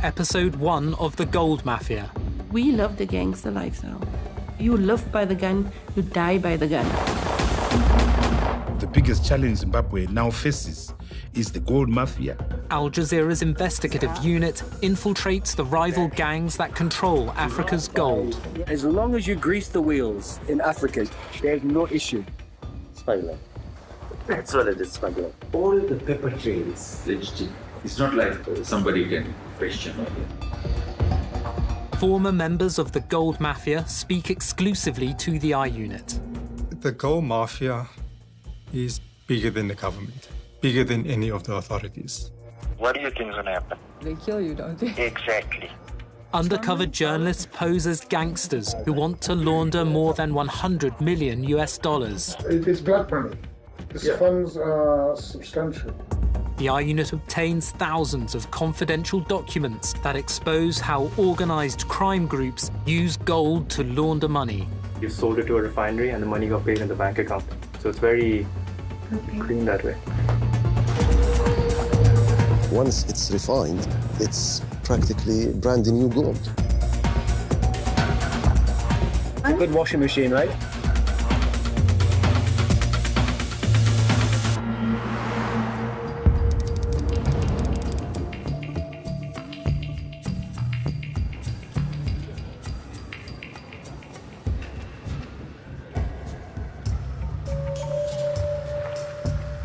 episode 1 of The Gold Mafia. We love the gangster lifestyle. You live by the gun, you die by the gun. The biggest challenge Zimbabwe now faces is the Gold Mafia. Al Jazeera's investigative unit infiltrates the rival gangs that control Africa's gold. As long as you grease the wheels in Africa, there's no issue. Smuggling. That's what it is, smuggling. All the paper trail is legitimate. It's not like somebody can question on it. Former members of the Gold Mafia speak exclusively to the I Unit. The Gold Mafia is bigger than the government, bigger than any of the authorities. What do you think is going to happen? They kill you, don't they? Exactly. Undercover journalists pose as gangsters who want to launder more than $100 million. It's black money. These funds are substantial. The I Unit obtains thousands of confidential documents that expose how organized crime groups use gold to launder money. You sold it to a refinery and the money got paid in the bank account. So it's very clean that way. Once it's refined, it's practically brand new gold. A good washing machine, right?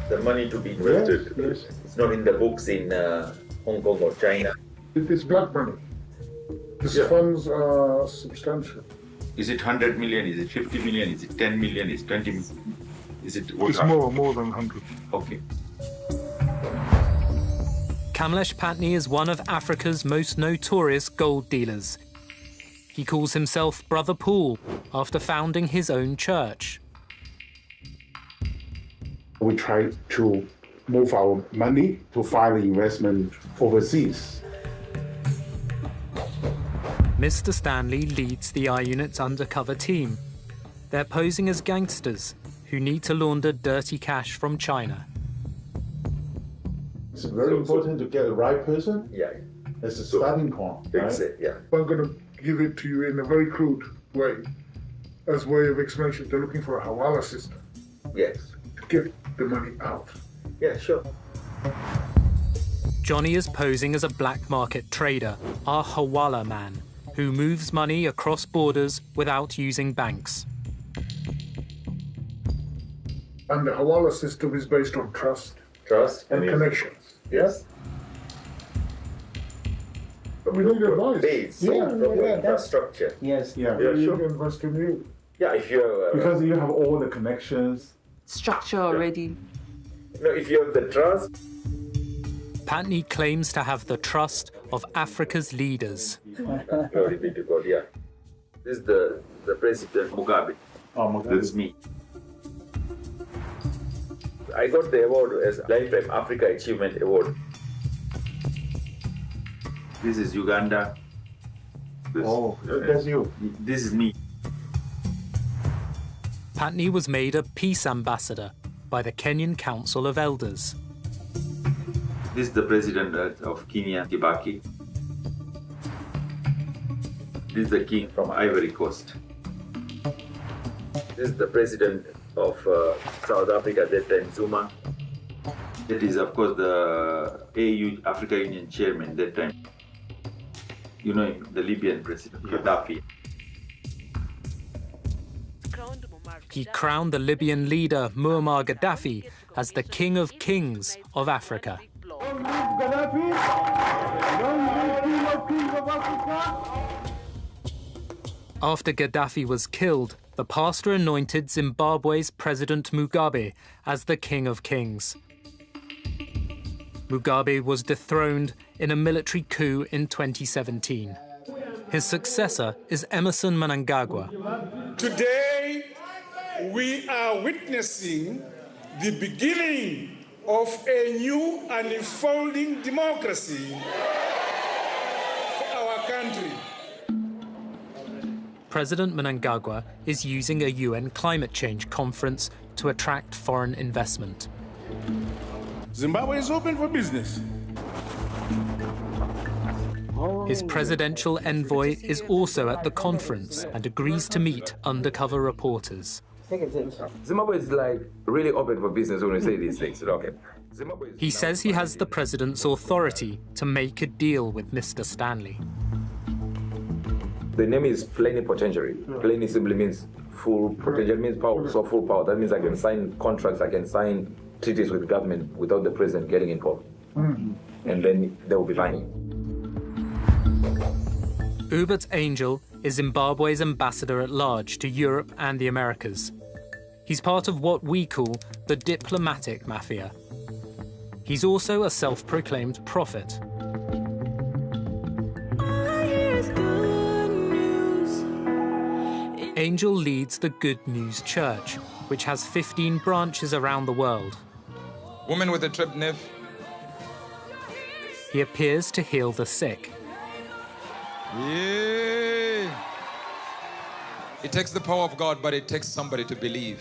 The money to be invested, yes. It's not in the books in Hong Kong or China. It is black money. These funds are substantial. Is it 100 million? Is it 50 million? Is it 10 million? Is it 20 million? Is it what? It's more than 100. Okay. Kamlesh Pattni is one of Africa's most notorious gold dealers. He calls himself Brother Paul after founding his own church. We try to move our money to find investment overseas. Mr. Stanley leads the I Unit's undercover team. They're posing as gangsters who need to launder dirty cash from China. It's very important to get the right person. Yeah. That's a starting point. That's it, yeah. I'm going to give it to you in a very crude way. As a way of explanation, they're looking for a hawala system. Yes. To get the money out. Yeah, sure. Johnny is posing as a black market trader, our hawala man, who moves money across borders without using banks. And the hawala system is based on trust. Trust and connections. Yes. We need advice. Base. Infrastructure. Yes. Yeah, You sure. invest in you. Yeah, if you're... Because you have all the connections. Structure already. No, if you have the trust... Pattni claims to have the trust of Africa's leaders. Glory be to God, yeah. This is the President Mugabe. Oh, Mugabe. This is me. I got the award as Lifetime Africa Achievement Award. This is Uganda. That's you. This is me. Pattni was made a peace ambassador by the Kenyan Council of Elders. This is the President of Kenya, Kibaki. This is the King from Ivory Coast. This is the President of South Africa at that time, Zuma. That is, of course, the AU, Africa Union Chairman at that time. You know him, the Libyan President, Gaddafi. He crowned the Libyan leader, Muammar Gaddafi, as the King of Kings of Africa. After Gaddafi was killed, the pastor anointed Zimbabwe's President Mugabe as the King of Kings. Mugabe was dethroned in a military coup in 2017. His successor is Emmerson Mnangagwa. Today, we are witnessing the beginning of a new and unfolding democracy for our country. President Mnangagwa is using a UN climate change conference to attract foreign investment. Zimbabwe is open for business. All His presidential envoy is also at the conference and agrees to meet undercover reporters. Zimbabwe is like really open for business when we say these things. Okay. He says he has the president's authority to make a deal with Mr. Stanley. The name is plenipotentiary. Pleni simply means full, potential means power, so full power. That means I can sign contracts, I can sign treaties with government without the president getting involved. And then they will be fine. Hubert Angel is Zimbabwe's ambassador at large to Europe and the Americas. He's part of what we call the diplomatic mafia. He's also a self-proclaimed prophet. Angel leads the Good News Church, which has 15 branches around the world. Woman with a tripped nerve. He appears to heal the sick. Yeah. It takes the power of God, but it takes somebody to believe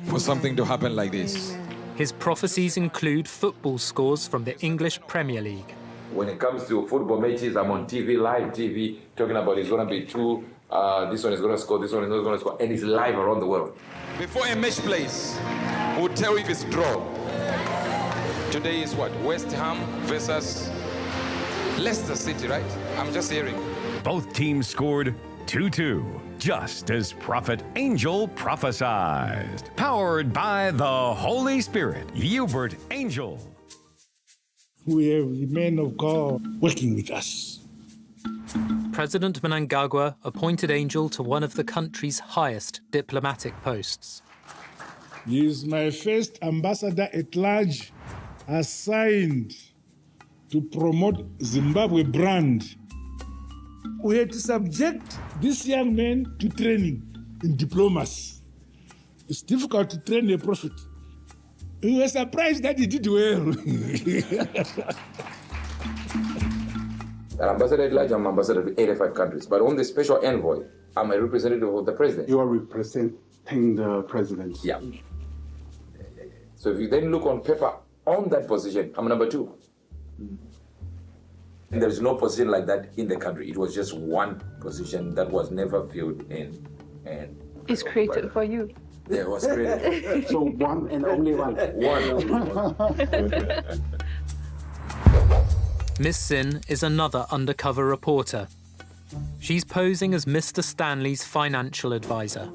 for something to happen like this. His prophecies include football scores from the English Premier League. When it comes to football matches, I'm on TV, live TV, talking about it's going to be 2, this one is going to score, this one is not going to score, and it's live around the world. Before a match plays, we'll tell you if it's draw. Today is what? West Ham versus Leicester City, right? I'm just hearing. Both teams scored 2-2, just as Prophet Angel prophesied. Powered by the Holy Spirit, Hubert Angel. We have the men of God working with us. President Mnangagwa appointed Angel to one of the country's highest diplomatic posts. He is my first ambassador at large assigned to promote Zimbabwe brand. We had to subject this young man to training in diplomacy. It's difficult to train a prophet. We were surprised that he did well. An ambassador at large, I'm ambassador to 85 countries. But on the special envoy, I'm a representative of the president. You are representing the president. Yeah. So if you then look on paper, on that position, I'm number 2. And there's no position like that in the country. It was just one position that was never filled in. And it's created for you. Yeah, it was created. So one and only one. Miss Sin is another undercover reporter. She's posing as Mr. Stanley's financial advisor.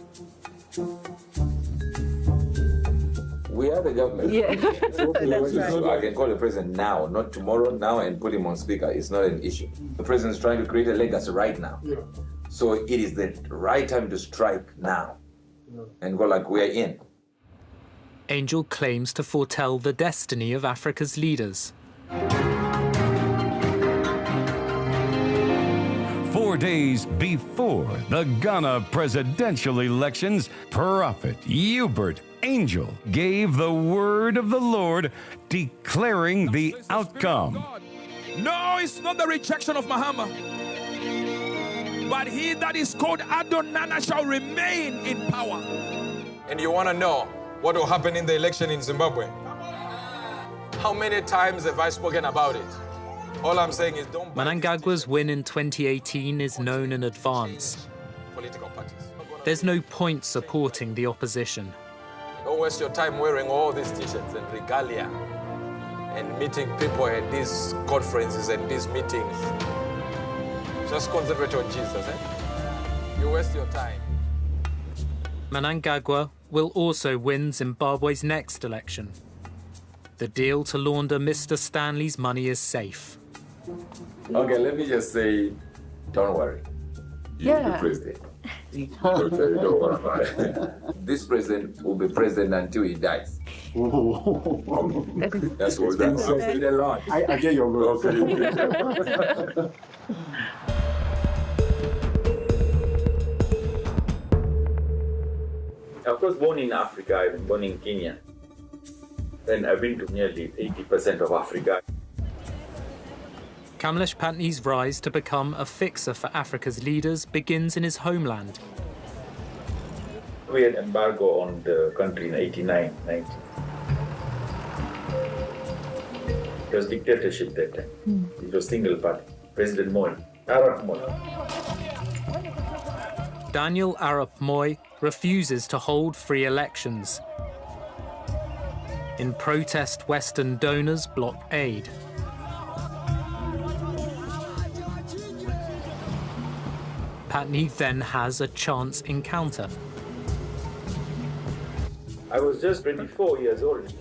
We are the government. Yeah. That's right. So I can call the president now, not tomorrow, now, and put him on speaker. It's not an issue. The president's trying to create a legacy right now. Yeah. So it is the right time to strike now. Yeah. And go like we're in. Angel claims to foretell the destiny of Africa's leaders. 4 days before the Ghana presidential elections, Prophet Hubert Angel gave the word of the Lord, declaring the outcome. No, it's not the rejection of Muhammad, but he that is called Adonana shall remain in power. And you want to know what will happen in the election in Zimbabwe? How many times have I spoken about it? All I'm saying is don't... Mnangagwa's win in 2018 is known in advance. Political parties. There's no point supporting the opposition. Don't waste your time wearing all these t-shirts and regalia and meeting people at these conferences and these meetings. Just concentrate on Jesus, eh? You waste your time. Mnangagwa will also win Zimbabwe's next election. The deal to launder Mr. Stanley's money is safe. Okay, let me just say, don't worry. You're the president. Don't worry about it. This president will be president until he dies. That's what that's said a lot. I get your word. Of course, born in Africa, I was born in Kenya. Then I've been to nearly 80% of Africa. Kamlesh Pattni's rise to become a fixer for Africa's leaders begins in his homeland. We had embargo on the country in 89, 90. It was dictatorship that time. It was single party. President Moi. Arap Moi. Daniel Arap Moi refuses to hold free elections. In protest, Western donors block aid. Pattni then has a chance encounter. I was just 24 years old.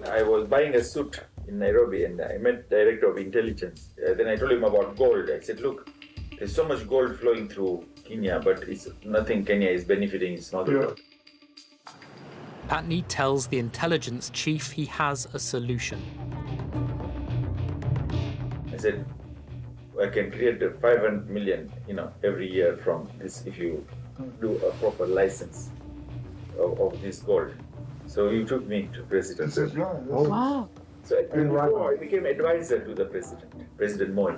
I was buying a suit in Nairobi and I met the director of intelligence. Then I told him about gold. I said, look, there's so much gold flowing through Kenya, but it's nothing Kenya is benefiting is not gold. Pattni tells the intelligence chief he has a solution. I said, I can create 500 million, every year from this if you do a proper license of this gold. So he took me to president. Wow. So I became advisor to the president, President Moi.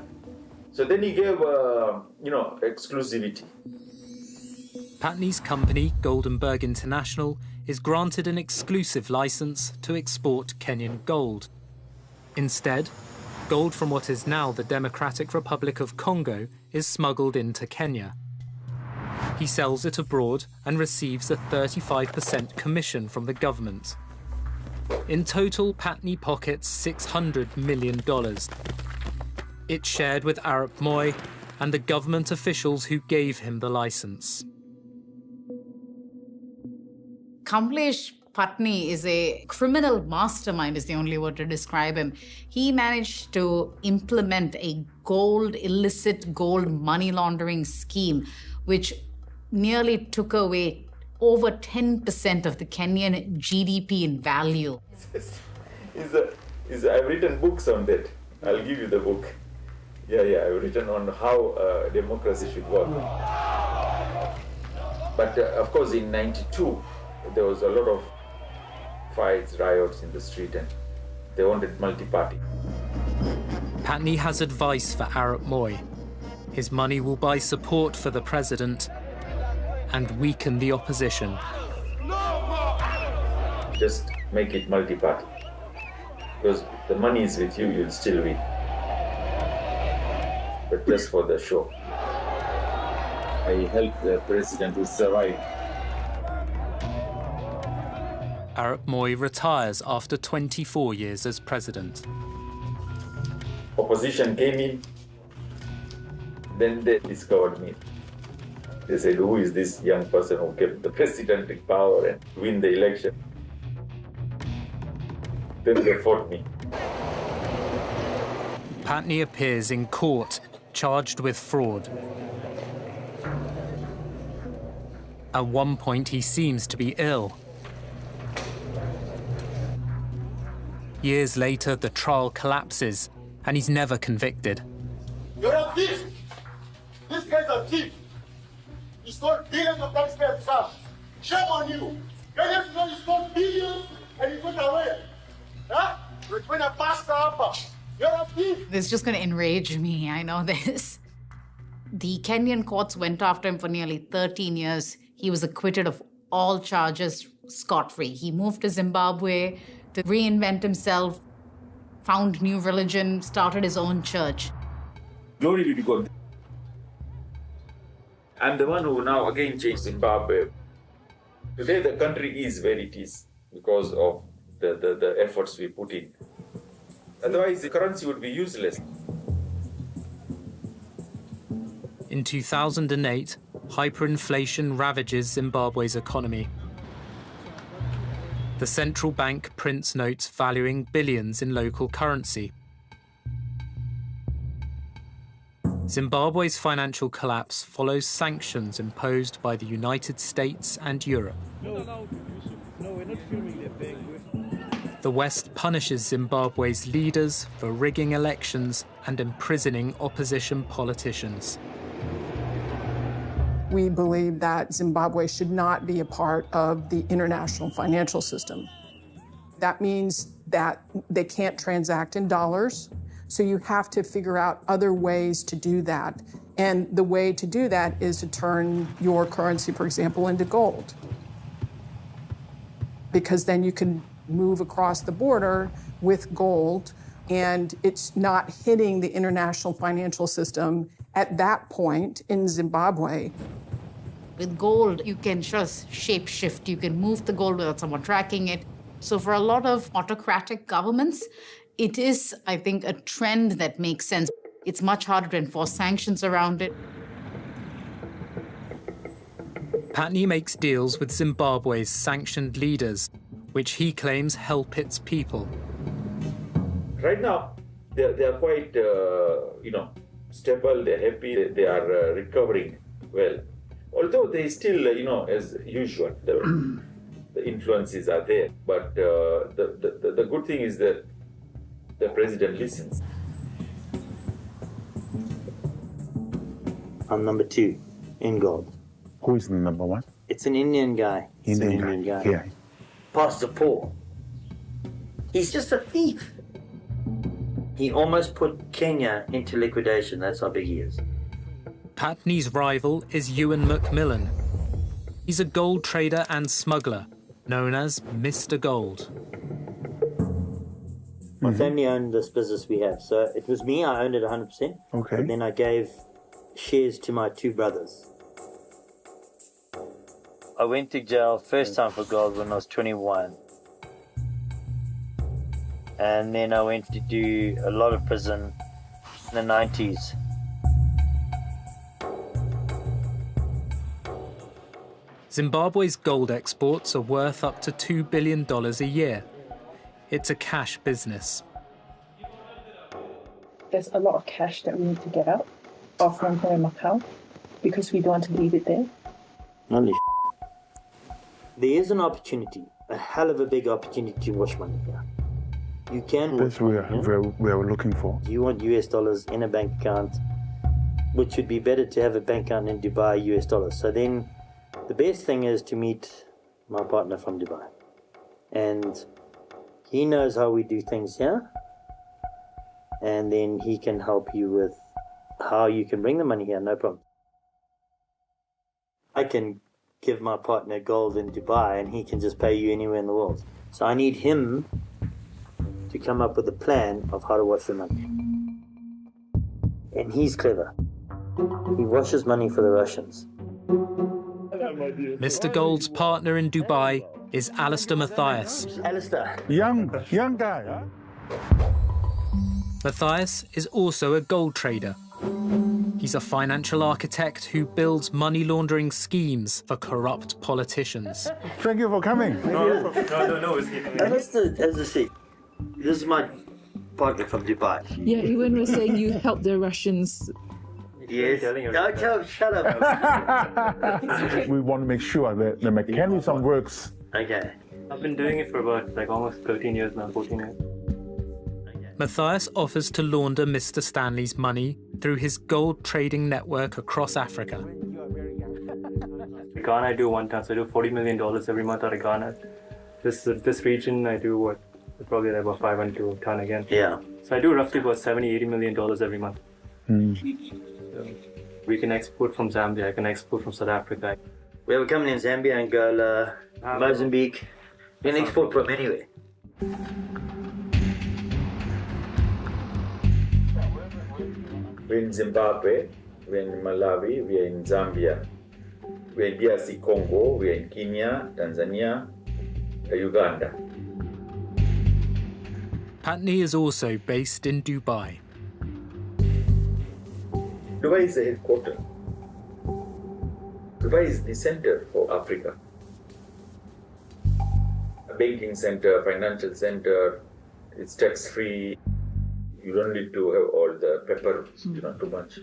So then he gave, exclusivity. Pattni's company, Goldenberg International, is granted an exclusive license to export Kenyan gold. Instead, gold from what is now the Democratic Republic of Congo is smuggled into Kenya. He sells it abroad and receives a 35% commission from the government. In total, Pattni pockets $600 million. It's shared with Arap Moi and the government officials who gave him the license. Kamlesh Pattni is a criminal mastermind, is the only word to describe him. He managed to implement a illicit gold money laundering scheme, which nearly took away over 10% of the Kenyan GDP in value. I've written books on that. I'll give you the book. Yeah, I've written on how democracy should work. But of course, in '92, there was a lot of fights, riots in the street, and they wanted multi-party. Pattni has advice for Arap Moi. His money will buy support for the president and weaken the opposition. Just make it multi-party. Because the money is with you, you'll still win. But just for the show. I helped the president to survive. Arap Moi retires after 24 years as president. Opposition came in, then they discovered me. They said, who is this young person who kept the president in power and win the election? Then they fought me. Pattni appears in court, charged with fraud. At one point, he seems to be ill. Years later, the trial collapses, and he's never convicted. You're a thief! This guy's a thief! He stole billions of taxpayers' funds. Shame on you! Get him know he stole billions and he went away. Huh? You're going to pass up. You're a thief! This is just going to enrage me, I know this. The Kenyan courts went after him for nearly 13 years. He was acquitted of all charges scot-free. He moved to Zimbabwe to reinvent himself, found new religion, started his own church. Glory be to God. I'm the one who now again changed Zimbabwe. Today the country is where it is because of the efforts we put in. Otherwise the currency would be useless. In 2008, hyperinflation ravages Zimbabwe's economy. The central bank prints notes valuing billions in local currency. Zimbabwe's financial collapse follows sanctions imposed by the United States and Europe. The West punishes Zimbabwe's leaders for rigging elections and imprisoning opposition politicians. We believe that Zimbabwe should not be a part of the international financial system. That means that they can't transact in dollars, so you have to figure out other ways to do that. And the way to do that is to turn your currency, for example, into gold. Because then you can move across the border with gold, and it's not hitting the international financial system At that point in Zimbabwe, with gold, you can just shape shift. You can move the gold without someone tracking it. So for a lot of autocratic governments, it is, I think, a trend that makes sense. It's much harder to enforce sanctions around it. Pattni makes deals with Zimbabwe's sanctioned leaders, which he claims help its people. Right now, they are quite, stable, they're happy, they are recovering well. Although they still, as usual, the influences are there. But the good thing is that the president listens. I'm number 2 in gold. Who is the number 1? It's an Indian guy. Indian guy. Yeah. Pastor Paul. He's just a thief. He almost put Kenya into liquidation. That's how big he is. Pattni's rival is Ewan Macmillan. He's a gold trader and smuggler, known as Mr. Gold. My family owned this business we have. So it was me, I owned it 100%. Okay. But then I gave shares to my 2 brothers. I went to jail first time for gold when I was 21. And then I went to do a lot of prison in the 90s. Zimbabwe's gold exports are worth up to $2 billion a year. It's a cash business. There's a lot of cash that we need to get out of Hong Kong and Macau because we don't want to leave it there. Holy There is an opportunity, a hell of a big opportunity to wash money here. You can. That's what we are looking for. You want US dollars in a bank account, which would be better to have a bank account in Dubai, US dollars. So then the best thing is to meet my partner from Dubai. And he knows how we do things here. And then he can help you with how you can bring the money here, no problem. I can give my partner gold in Dubai and he can just pay you anywhere in the world. So I need him to come up with a plan of how to wash the money. And he's clever. He washes money for the Russians. Mr. Gold's partner in Dubai is Alistair Matthias. Alistair. Young guy, huh? Matthias is also a gold trader. He's a financial architect who builds money laundering schemes for corrupt politicians. Thank you for coming. No. Alistair has a seat. This is my partner from Dubai. Yeah, Ewan was saying you helped the Russians. Yes. Shut up. We want to make sure that the mechanism works. Okay. I've been doing it for about almost 13 years now, 14 years. Matthias offers to launder Mr. Stanley's money through his gold trading network across Africa. Ghana, I do one ton, so I do $40 million every month out of Ghana. This region, I do probably about 500 to a ton again. Yeah. So I do roughly about $70-80 million every month. So we can export from Zambia, I can export from South Africa. We have a company in Zambia, Angola, Mozambique. We can export from anywhere. We're in Zimbabwe, we're in Malawi, we're in Zambia, we're in DRC Congo, we're in Kenya, Tanzania, Uganda. Pattni is also based in Dubai. Dubai is the headquarters. Dubai is the center for Africa. A banking center, financial center, it's tax-free. You don't need to have all the paper, too much.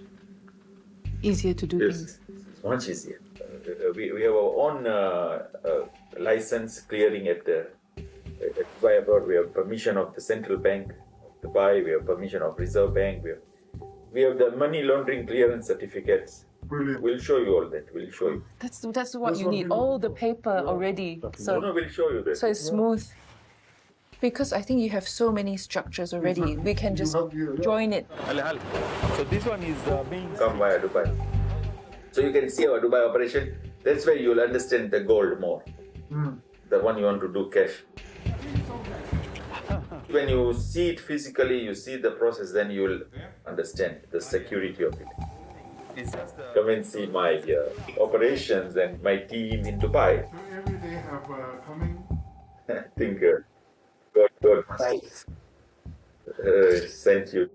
Easier to do things. It's much easier. We have our own license clearing at Dubai Abroad. We have permission of the Central Bank of Dubai. We have permission of Reserve Bank. We have the money laundering clearance certificates. Brilliant. We'll show you all that. We'll show you. That's what you need. All the paper already. So we'll show you that. So it's smooth. Because I think you have so many structures already. We can just join it. So this one is being come via Dubai. So you can see our Dubai operation. That's where you'll understand the gold more. The one you want to do cash. When you see it physically, you see the process, then you'll understand the security of it. Come and see my operations and my team in Dubai. Every day have coming. I think God must sent you.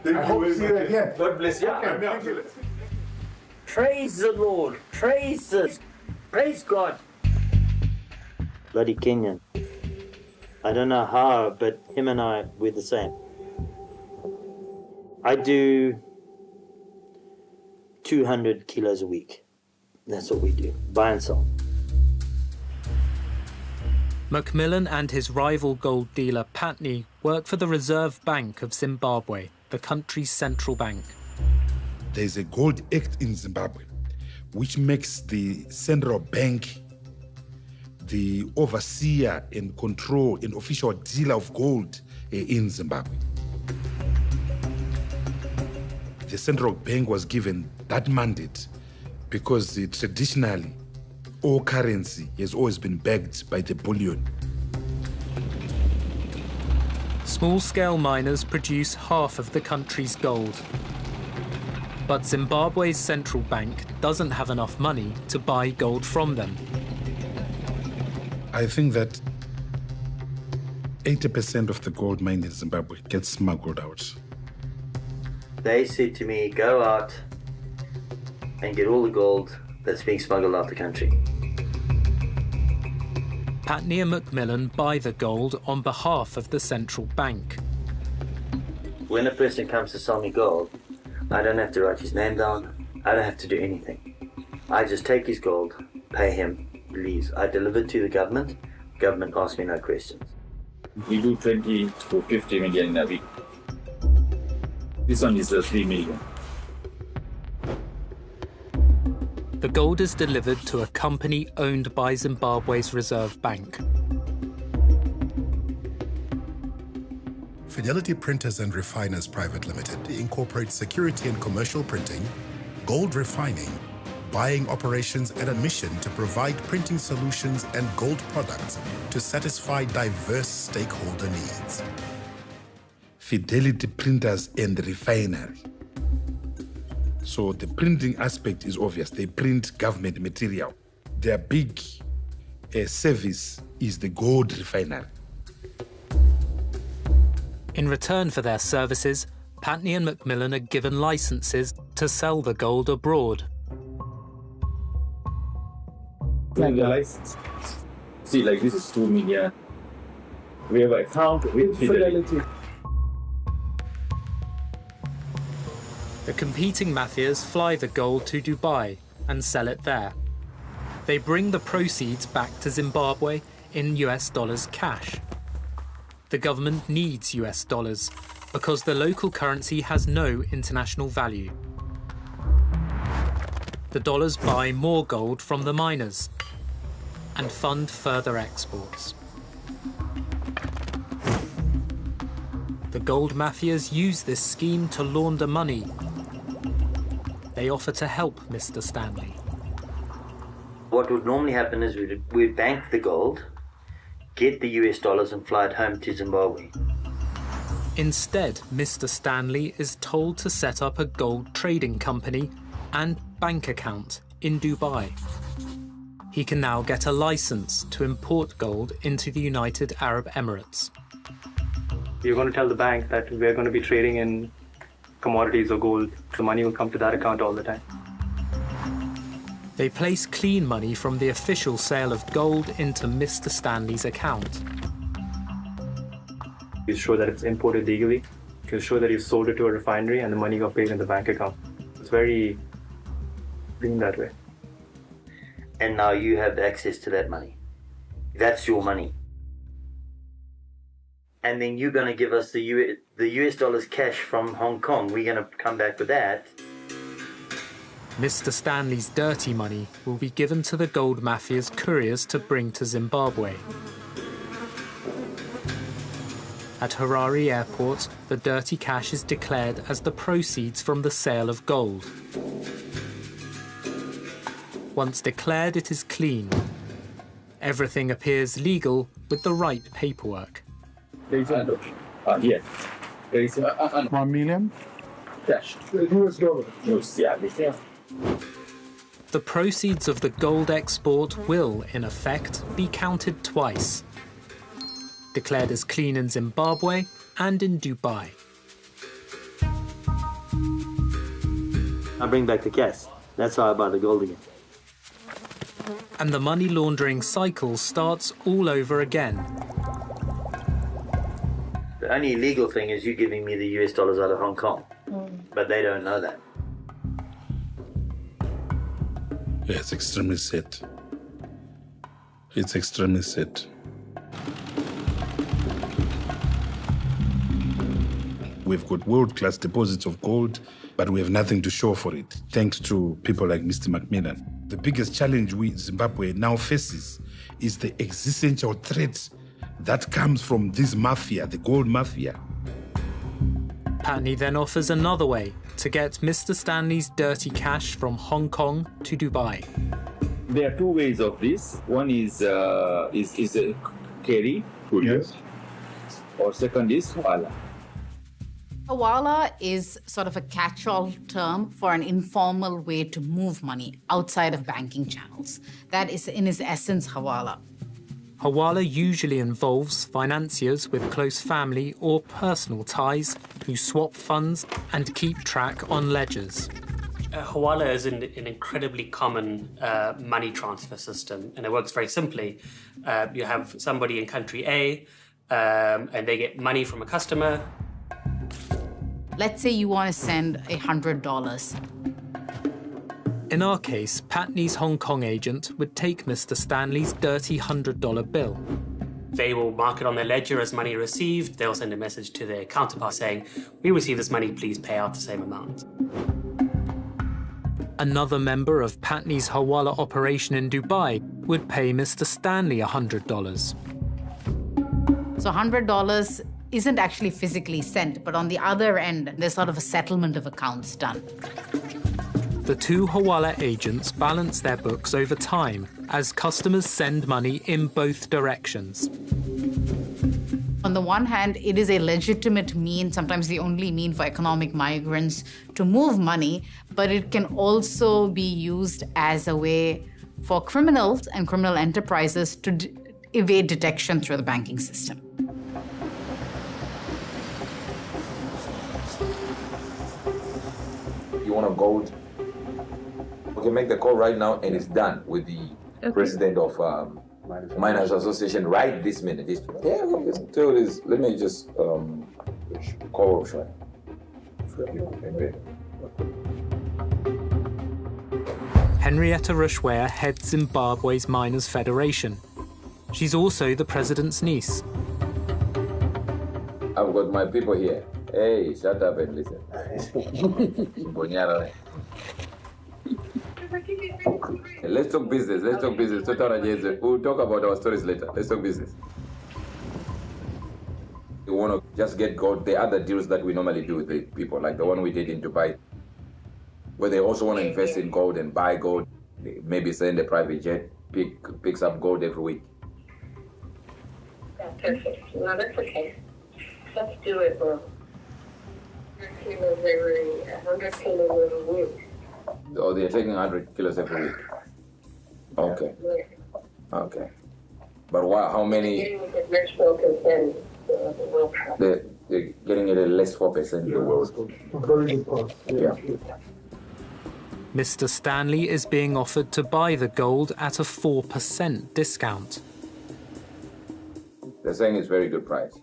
I hope to see you again. God bless you. Thank you. Praise the Lord. Praise God. Bloody Kenyan. I don't know how, but him and I, we're the same. I do 200 kilos a week. That's what we do, buy and sell. Macmillan and his rival gold dealer Pattni work for the Reserve Bank of Zimbabwe, the country's central bank. There's a Gold Act in Zimbabwe, which makes the central bank the overseer and control and official dealer of gold in Zimbabwe. The central bank was given that mandate because traditionally all currency has always been backed by the bullion. Small-scale miners produce half of the country's gold. But Zimbabwe's central bank doesn't have enough money to buy gold from them. I think that 80% of the gold mined in Zimbabwe gets smuggled out. They said to me, go out and get all the gold that's being smuggled out the country. Pattni and Macmillan buy the gold on behalf of the central bank. When a person comes to sell me gold, I don't have to write his name down. I don't have to do anything. I just take his gold, pay him, leaves. I deliver it to the government. Government asks me no questions. We do 20 to 50 million in a week. This one is 3 million. The gold is delivered to a company owned by Zimbabwe's Reserve Bank. Fidelity Printers and Refiners Private Limited incorporates security and commercial printing, gold refining, buying operations, and a mission to provide printing solutions and gold products to satisfy diverse stakeholder needs. Fidelity Printers and Refinery. So the printing aspect is obvious. They print government material. Their big service is the gold refinery. In return for their services, Pattni and Macmillan are given licenses to sell the gold abroad. The license. See, like this is 2 million. We have an account with Fidelity. The competing mafias fly the gold to Dubai and sell it there. They bring the proceeds back to Zimbabwe in US dollars cash. The government needs US dollars because the local currency has no international value. The dollars buy more gold from the miners and fund further exports. The gold mafias use this scheme to launder money. They offer to help Mr. Stanley. What would normally happen is we'd bank the gold, get the US dollars and fly it home to Zimbabwe. Instead, Mr. Stanley is told to set up a gold trading company and bank account in Dubai. He can now get a license to import gold into the United Arab Emirates. You're going to tell the bank that we're going to be trading in commodities or gold. The money will come to that account all the time. They place clean money from the official sale of gold into Mr. Stanley's account. You show that it's imported legally. You show that you sold it to a refinery and the money got paid in the bank account. It's very clean that way. And now you have access to that money. That's your money. And then you're going to give us the US dollars cash from Hong Kong. We're going to come back with that. Mr. Stanley's dirty money will be given to the gold mafia's couriers to bring to Zimbabwe. At Harare Airport, the dirty cash is declared as the proceeds from the sale of gold. Once declared, it is clean. Everything appears legal with the right paperwork. Yes. 1 million? Cash. US dollar. The proceeds of the gold export will, in effect, be counted twice. Declared as clean in Zimbabwe and in Dubai. I bring back the cash. That's how I buy the gold again. And the money laundering cycle starts all over again. The only illegal thing is you giving me the US dollars out of Hong Kong. But they don't know that. Yeah, it's extremely sad. It's extremely sad. We've got world-class deposits of gold, but we have nothing to show for it, thanks to people like Mr. Macmillan. The biggest challenge Zimbabwe now faces is the existential threat that comes from this mafia, the gold mafia. Pattni then offers another way to get Mr. Stanley's dirty cash from Hong Kong to Dubai. There are two ways of this. One is carry, yes, or second is hawala. Hawala is sort of a catch-all term for an informal way to move money outside of banking channels. That is, in its essence, hawala. Hawala usually involves financiers with close family or personal ties who swap funds and keep track on ledgers. Hawala is an incredibly common money transfer system, and it works very simply. You have somebody in country A, and they get money from a customer. Let's say you want to send $100. In our case, Pattni's Hong Kong agent would take Mr. Stanley's dirty $100 bill. They will mark it on their ledger as money received. They'll send a message to their counterpart saying, "We received this money, please pay out the same amount." Another member of Pattni's Hawala operation in Dubai would pay Mr. Stanley $100. So $100 isn't actually physically sent, but on the other end, there's sort of a settlement of accounts done. The two Hawala agents balance their books over time as customers send money in both directions. On the one hand, it is a legitimate mean, sometimes the only mean for economic migrants to move money, but it can also be used as a way for criminals and criminal enterprises to evade detection through the banking system. You want a gold? We can make the call right now, and it's done with the president of Miners Association right this minute. Yeah, let's do this. Let me just call Rushway. Henrietta Rushware heads Zimbabwe's Miners Federation. She's also the president's niece. I've got my people here. Hey, shut up and listen. Let's talk business. Let's talk business. We'll talk about our stories later. Let's talk business. We want to just get gold. The other deals that we normally do with the people, like the one we did in Dubai, where they also want to invest in gold and buy gold, maybe send a private jet, picks up gold every week. Yeah, perfect. No, that's okay. Let's do it, bro. 100 kilos every week. Oh, they're taking 100 kilos every week. Okay. Okay. But why? How many? They're getting it at less 4% in the world. Yeah. Mr. Stanley is being offered to buy the gold at a 4% discount. They're saying it's very good price.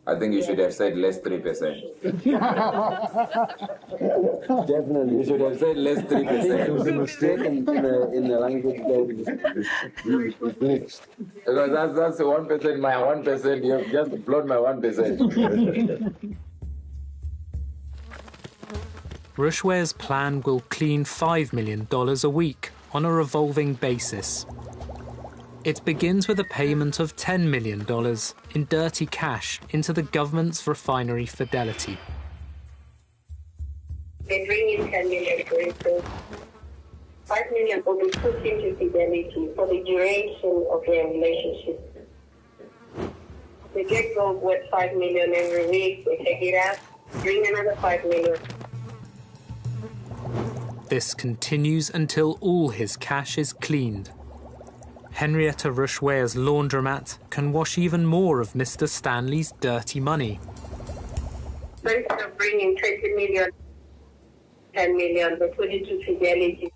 I think you should have said less 3%. Definitely. You should have said less 3%. It was a mistake in the language. Because that's 1%, my 1%. You have just blown my 1%. Rushware's plan will clean $5 million a week on a revolving basis. It begins with a payment of $10 million in dirty cash into the government's refinery Fidelity. They bring in 10 million for instance. 5 million will be put into Fidelity for the duration of their relationship. They get gold worth 5 million every week, they take it out, Bring another 5 million. This continues until all his cash is cleaned. Henrietta Rushwea's laundromat can wash even more of Mr. Stanley's dirty money. So instead of bringing 20 million, 10 million, they put it to Fidelity.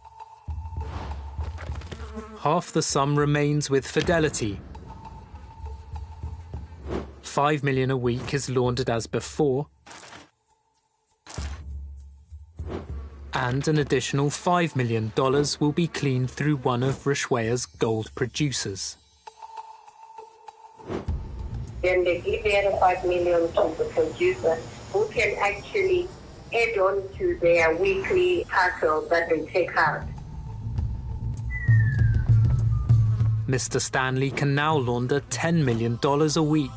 Half the sum remains with Fidelity. 5 million a week is laundered as before, and an additional $5 million will be cleaned through one of Rushwea's gold producers. Then they give the other 5 million to the producer, who can actually add on to their weekly parcel that they take out. Mr. Stanley can now launder $10 million a week.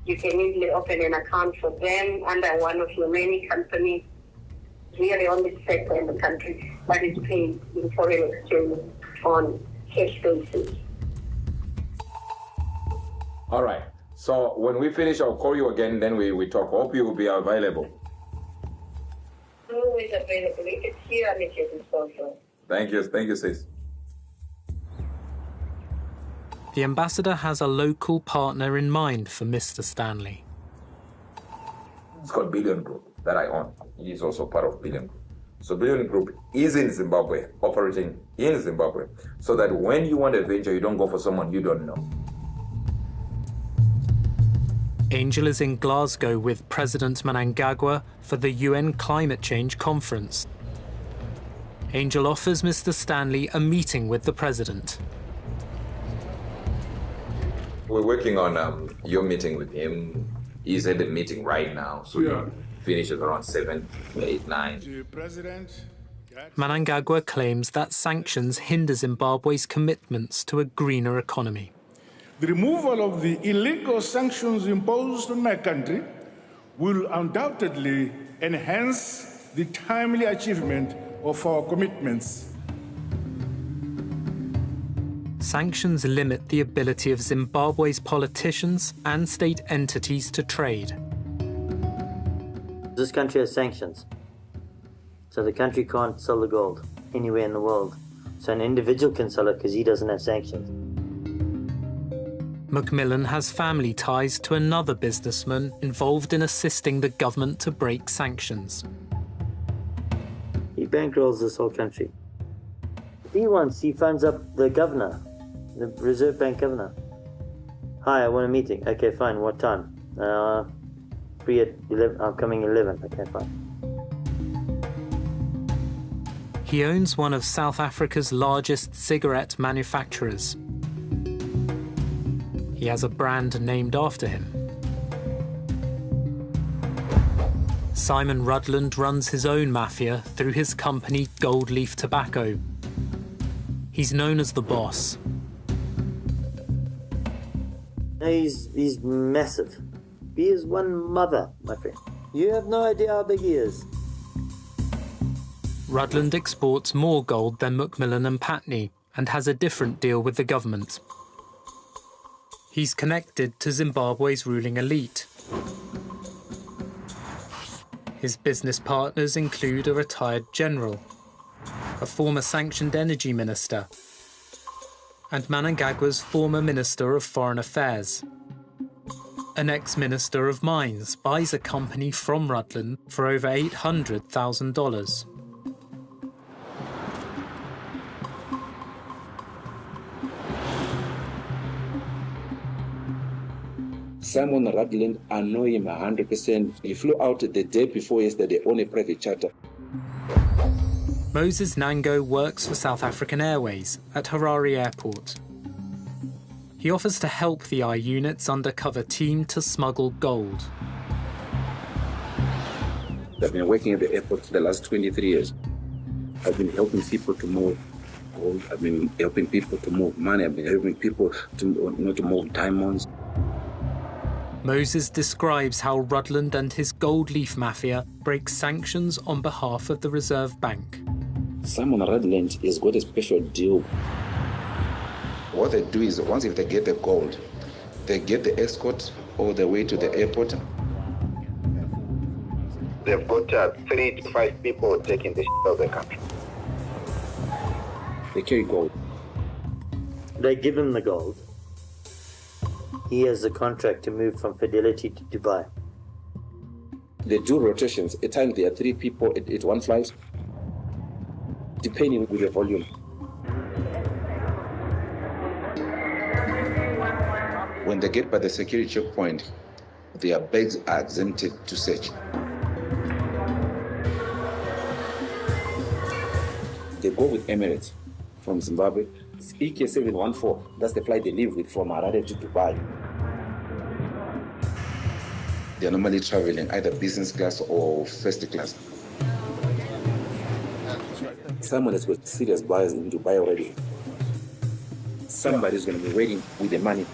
You can easily open an account for them under one of your many companies. We are the only sector in the country that is paid in foreign exchange on cash basis. All right. So when we finish, I'll call you again, then we talk. Hope you will be available. Always available. It's here and at your disposal. Thank you, sis. The ambassador has a local partner in mind for Mr. Stanley. It's called Billion Group that I own. He is also part of Billion Group. So Billion Group is in Zimbabwe, operating in Zimbabwe, so that when you want a venture, you don't go for someone you don't know. Angel is in Glasgow with President Mnangagwa for the UN Climate Change Conference. Angel offers Mr. Stanley a meeting with the president. We're working on your meeting with him. He's at the meeting right now, so he finishes around 7, 8, 9. Mnangagwa claims that sanctions hinder Zimbabwe's commitments to a greener economy. The removal of the illegal sanctions imposed on my country will undoubtedly enhance the timely achievement of our commitments. Sanctions limit the ability of Zimbabwe's politicians and state entities to trade. This country has sanctions, so the country can't sell the gold anywhere in the world. So an individual can sell it because he doesn't have sanctions. Macmillan has family ties to another businessman involved in assisting the government to break sanctions. He bankrolls this whole country. He phones up the governor, the Reserve Bank governor. Hi, I want a meeting. Okay, fine. What time? Free at 11. I'm coming at 11. Okay, fine. He owns one of South Africa's largest cigarette manufacturers. He has a brand named after him. Simon Rutland runs his own mafia through his company Gold Leaf Tobacco. He's known as the boss. He's massive. He is one mother, my friend. You have no idea how big he is. Rutland exports more gold than Macmillan and Pattni and has a different deal with the government. He's connected to Zimbabwe's ruling elite. His business partners include a retired general, a former sanctioned energy minister, and Mnangagwa's former Minister of Foreign Affairs. An ex-Minister of Mines buys a company from Rutland for over $800,000. Simon Rutland, I know him 100%. He flew out the day before yesterday on a private charter. Moses Nango works for South African Airways at Harare Airport. He offers to help the I Unit's undercover team to smuggle gold. I've been working at the airport for the last 23 years. I've been helping people to move gold. I've been helping people to move money. I've been helping people to move diamonds. Moses describes how Rutland and his Gold Leaf Mafia break sanctions on behalf of the Reserve Bank. Simon Rutland has got a special deal. What they do is, once if they get the gold, they get the escort all the way to the airport. They've got 3 to 5 people taking the shit out of the country. They carry gold. They give him the gold. He has a contract to move from Fidelity to Dubai. They do rotations. At times there are 3 people at one flight, depending on the volume. When they get by the security checkpoint, their bags are exempted to search. They go with Emirates from Zimbabwe. It's EK714. That's the flight they leave with from Harare to Dubai. They're normally traveling either business class or first class. Someone has got serious buyers in Dubai already. Somebody's going to be waiting with the money.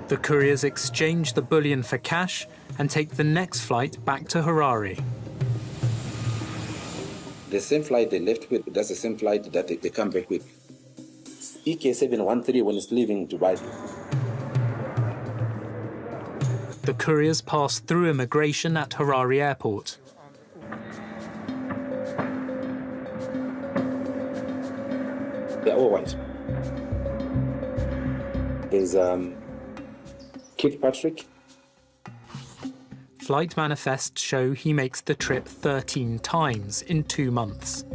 The couriers exchange the bullion for cash and take the next flight back to Harare. The same flight they left with, that's the same flight that they come back with. EK713 when it's leaving Dubai. The couriers pass through immigration at Harare Airport. They're all white. There's Kit Patrick. Flight manifests show he makes the trip 13 times in 2 months.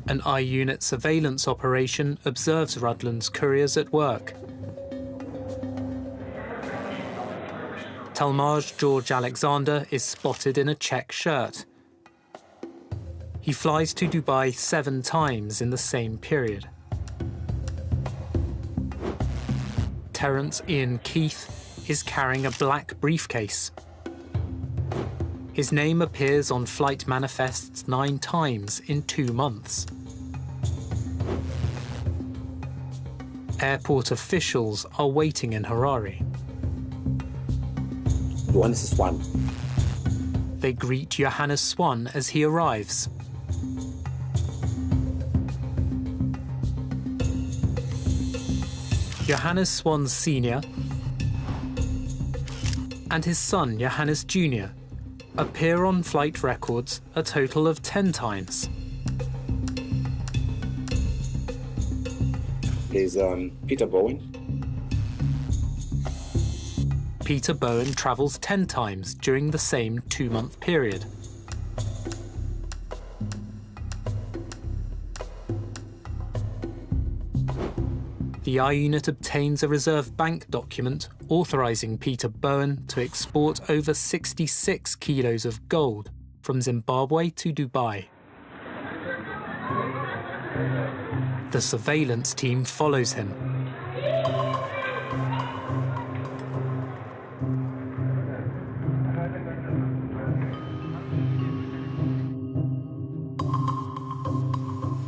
An I-Unit surveillance operation observes Rudland's couriers at work. Talmage George Alexander is spotted in a check shirt. He flies to Dubai 7 times in the same period. Terence Ian Keith is carrying a black briefcase. His name appears on flight manifests 9 times in 2 months. Airport officials are waiting in Harare. Johannes Swan. They greet Johannes Swan as he arrives. Johannes Swan Sr. and his son Johannes Jr. appear on flight records a total of 10 times. There's Peter Bowen. Peter Bowen travels 10 times during the same 2-month period. The I-Unit obtains a reserve bank document authorising Peter Bowen to export over 66 kilos of gold from Zimbabwe to Dubai. The surveillance team follows him.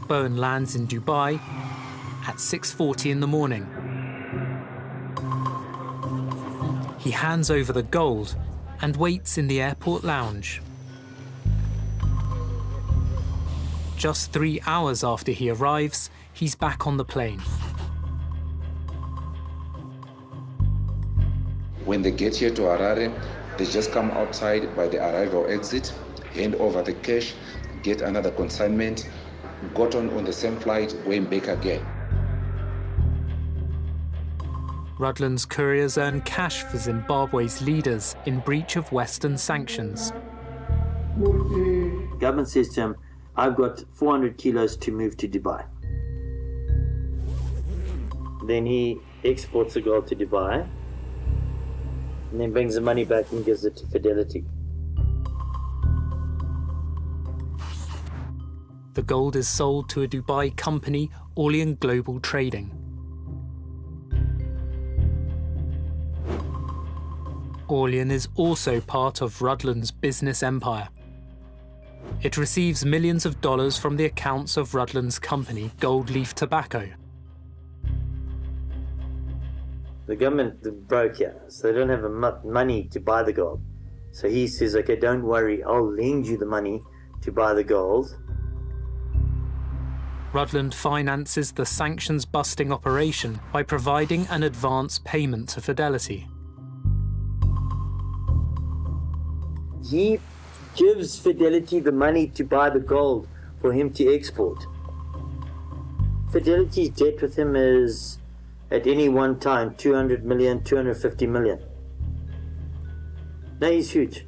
Bowen lands in Dubai at 6:40 in the morning. He hands over the gold and waits in the airport lounge. Just 3 hours after he arrives, he's back on the plane. When they get here to Harare, they just come outside by the arrival exit, hand over the cash, get another consignment, got on the same flight, going back again. Rudland's couriers earn cash for Zimbabwe's leaders in breach of Western sanctions. Government says to him, I've got 400 kilos to move to Dubai. Then he exports the gold to Dubai and then brings the money back and gives it to Fidelity. The gold is sold to a Dubai company, Orlean Global Trading. Orlean is also part of Rudland's business empire. It receives millions of dollars from the accounts of Rudland's company, Gold Leaf Tobacco. The government broke here, so they don't have enough money to buy the gold. So he says, okay, don't worry, I'll lend you the money to buy the gold. Rutland finances the sanctions-busting operation by providing an advance payment to Fidelity. He gives Fidelity the money to buy the gold for him to export. Fidelity's debt with him is, at any one time, 200 million, 250 million. No, he's huge.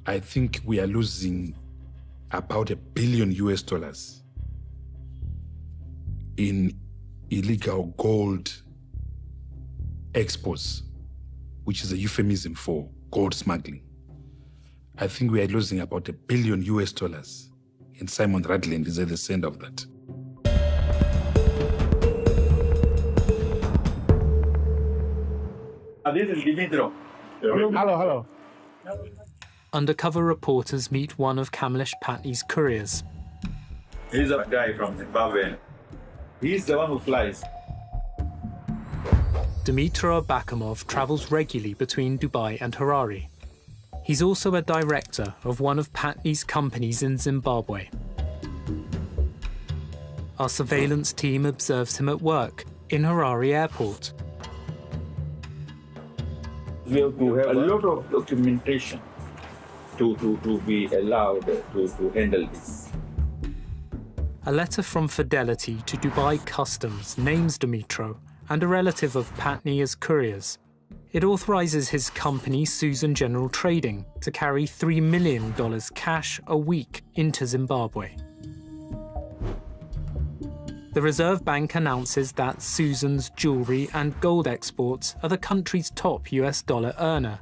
I think we are losing about $1 billion in illegal gold exports, which is a euphemism for gold smuggling. I think we are losing about $1 billion, and Simon Rutland is at the center of that. This is Dimitro. Hello. Undercover reporters meet one of Kamlesh Pattni's couriers. He's a guy from Zimbabwe. He's the one who flies. Dmytro Abakamov travels regularly between Dubai and Harare. He's also a director of one of Pattni's companies in Zimbabwe. Our surveillance team observes him at work in Harare airport. We have to have a lot of documentation to be allowed to handle this. A letter from Fidelity to Dubai Customs names Dmytro and a relative of Pattni as couriers. It authorizes his company, Susan General Trading, to carry $3 million cash a week into Zimbabwe. The Reserve Bank announces that Susan's jewelry and gold exports are the country's top US dollar earner.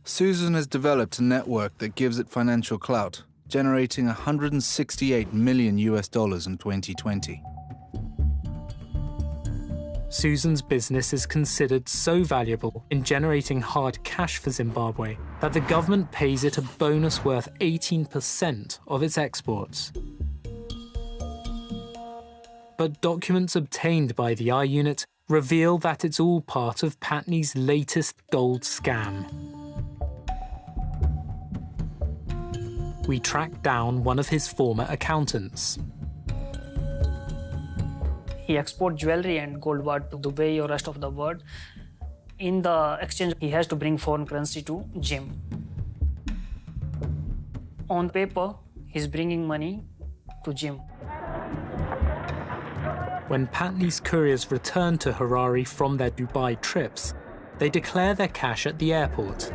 Susan has developed a network that gives it financial clout, generating $168 million in 2020. Susan's business is considered so valuable in generating hard cash for Zimbabwe that the government pays it a bonus worth 18% of its exports. But documents obtained by the I-Unit reveal that it's all part of Pattni's latest gold scam. We track down one of his former accountants. He exports jewelry and gold bar to Dubai or rest of the world. In the exchange, he has to bring foreign currency to Jim. On paper, he's bringing money to Jim. When Pattni's couriers return to Harare from their Dubai trips, they declare their cash at the airport.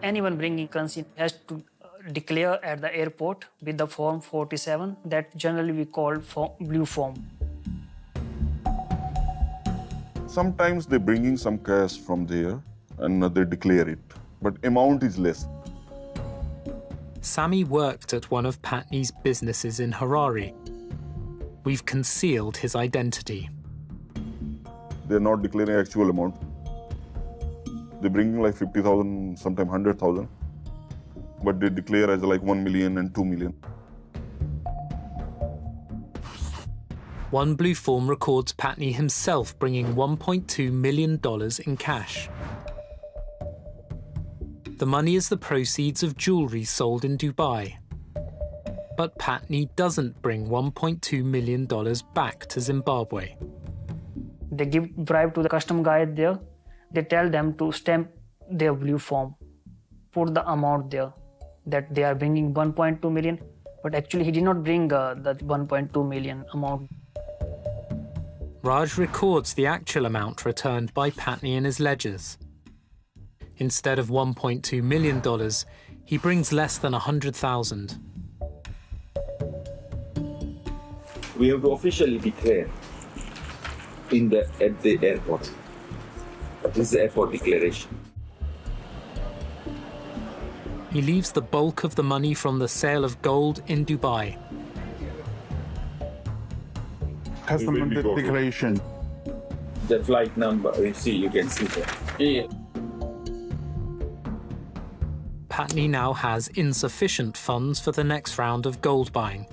Anyone bringing currency has to declare at the airport with the form 47 that generally we call blue form. Sometimes they're bringing some cash from there and they declare it, but amount is less. Sammy worked at one of Pattni's businesses in Harare. We've concealed his identity. They're not declaring actual amount. They're bringing like 50,000, sometimes 100,000, but they declare as like 1 million and 2 million. One blue form records Pattni himself bringing $1.2 million in cash. The money is the proceeds of jewelry sold in Dubai. But Pattni doesn't bring $1.2 million back to Zimbabwe. They give bribe to the custom guy there. They tell them to stamp their blue form, put the amount there, that they are bringing 1.2 million, but actually he did not bring that 1.2 million amount. Raj records the actual amount returned by Pattni in his ledgers. Instead of $1.2 million, he brings less than 100,000. We have to officially declare at the airport. This is the airport declaration. He leaves the bulk of the money from the sale of gold in Dubai. Customer declaration. The flight number, you can see that. Yeah. Pattni now has insufficient funds for the next round of gold buying.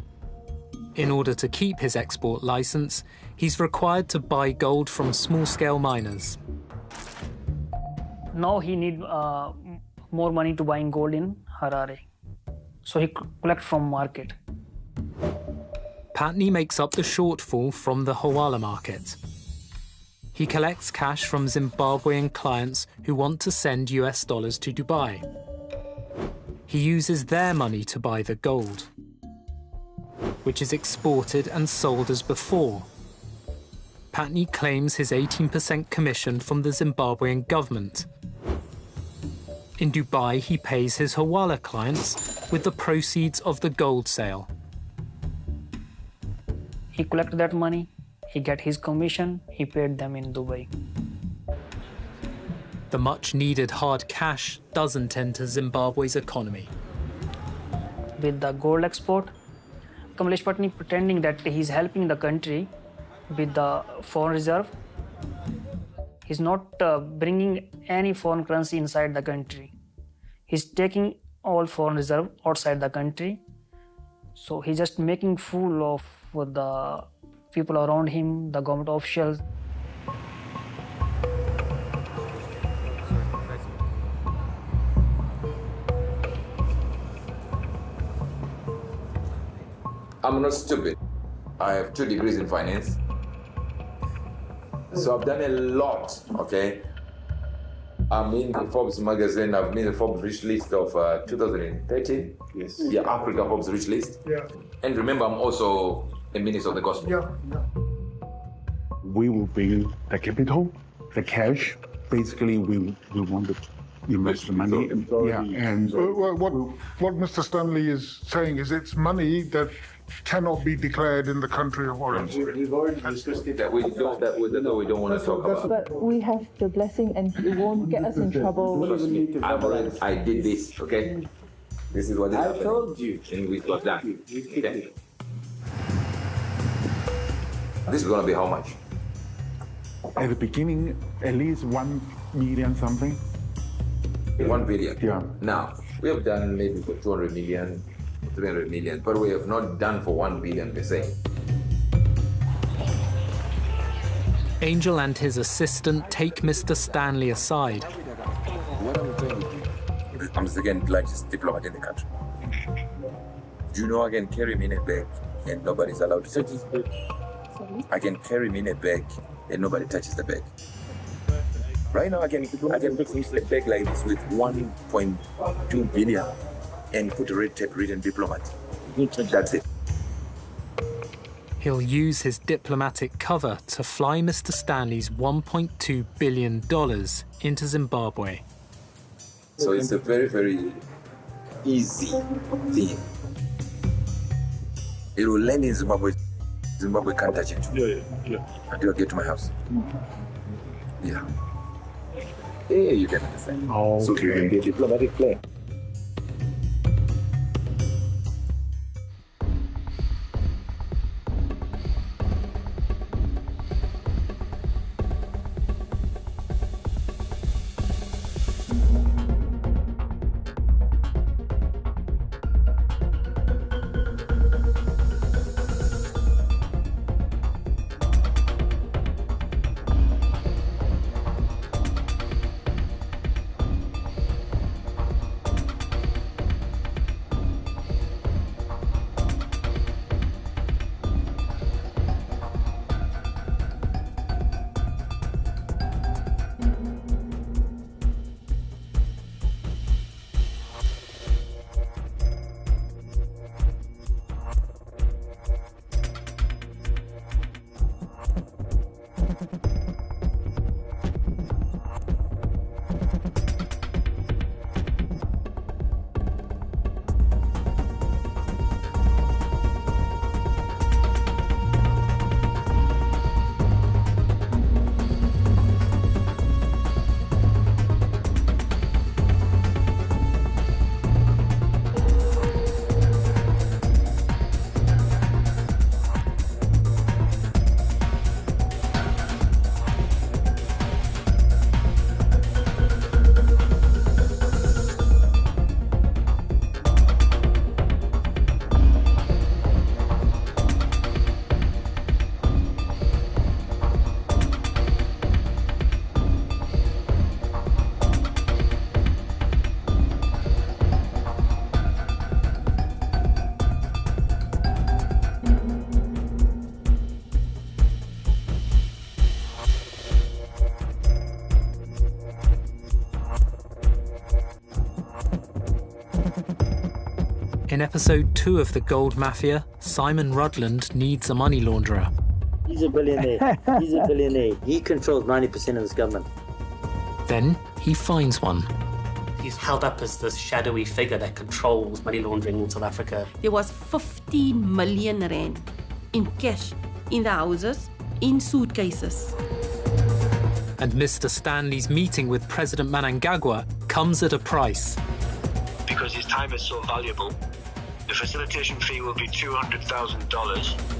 In order to keep his export license, he's required to buy gold from small-scale miners. Now he need more money to buying gold in Harare. So he collect from market. Pattni makes up the shortfall from the hawala market. He collects cash from Zimbabwean clients who want to send US dollars to Dubai. He uses their money to buy the gold, which is exported and sold as before. Pattni claims his 18% commission from the Zimbabwean government. In Dubai, he pays his hawala clients with the proceeds of the gold sale. He collect that money, he get his commission, he paid them in Dubai. The much-needed hard cash doesn't enter Zimbabwe's economy. With the gold export, Kamlesh Pattni pretending that he's helping the country with the foreign reserve. He's not bringing any foreign currency inside the country. He's taking all foreign reserve outside the country. So he's just making fool of the people around him, the government officials. I'm not stupid. I have 2 degrees in finance. So I've done a lot, okay? I'm in the Forbes magazine. I've been in the Forbes rich list of 2013. Yes. Yeah, Africa Forbes rich list. Yeah. And remember, I'm also a minister of the gospel. Yeah. We will bring the capital, the cash. Basically, we want to invest the money. Yeah, and What Mr. Stanley is saying is it's money that cannot be declared in the country of origin. We've already discussed it. That we don't want to talk about. But we have the blessing and it won't get us in trouble. Trust me, I did this, okay? This is what is happening. I told you. And we got that. Okay? This is going to be how much? At the beginning, at least 1 million something. 1 billion? Yeah. Now, we have done maybe for 200 million, 300 million, but we have not done for 1 billion per se. Angel and his assistant take Mr. Stanley aside. What I'm telling you, I'm the second largest diplomat in the country. Do you know I can carry me in a bag and nobody's allowed to touch it? I can carry me in a bag and nobody touches the bag. Right now, I can put this bag like this with 1.2 billion and put a red tape written diplomat. That's it. He'll use his diplomatic cover to fly Mr. Stanley's $1.2 billion into Zimbabwe. So it's a very, very easy thing. It will land in Zimbabwe. Zimbabwe can't touch it. Yeah. Until I get to my house. Yeah. Yeah, you can understand. Oh, so it will be a diplomatic play. In episode 2 of the Gold Mafia, Simon Rudland needs a money launderer. He's a billionaire. He's a billionaire. He controls 90% of this government. Then he finds one. He's held up as this shadowy figure that controls money laundering in South Africa. There was 15 million rand in cash in the houses, in suitcases. And Mr. Stanley's meeting with President Mnangagwa comes at a price. Because his time is so valuable, the facilitation fee will be $200,000.